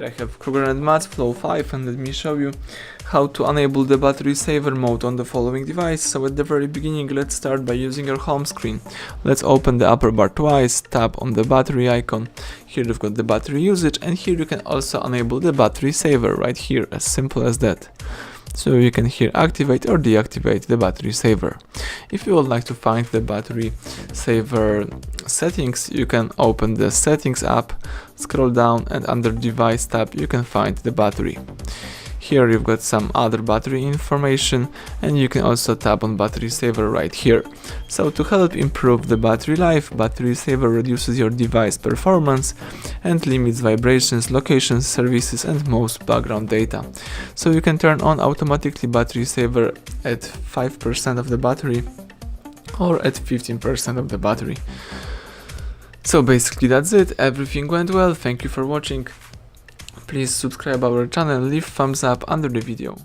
Here I have KRUGER MATZ Flow 5, and let me show you how to enable the battery saver mode on the following device. So at the very beginning, let's start by using your home screen. Let's open the upper bar twice, tap on the battery icon. Here you've got the battery usage, and here you can also enable the battery saver right here, as simple as that. So you can here activate or deactivate the battery saver. If you would like to find the battery saver settings, you can open the settings app, scroll down, and under device tab you can find the battery. Here you've got some other battery information, and you can also tap on battery saver right here. So to help improve the battery life, battery saver reduces your device performance and limits vibrations, locations, services, and most background data. So you can turn on automatically battery saver at 5% of the battery or at 15% of the battery. So basically that's it. Everything went well. Thank you for watching. Please subscribe our channel, leave thumbs up under the video.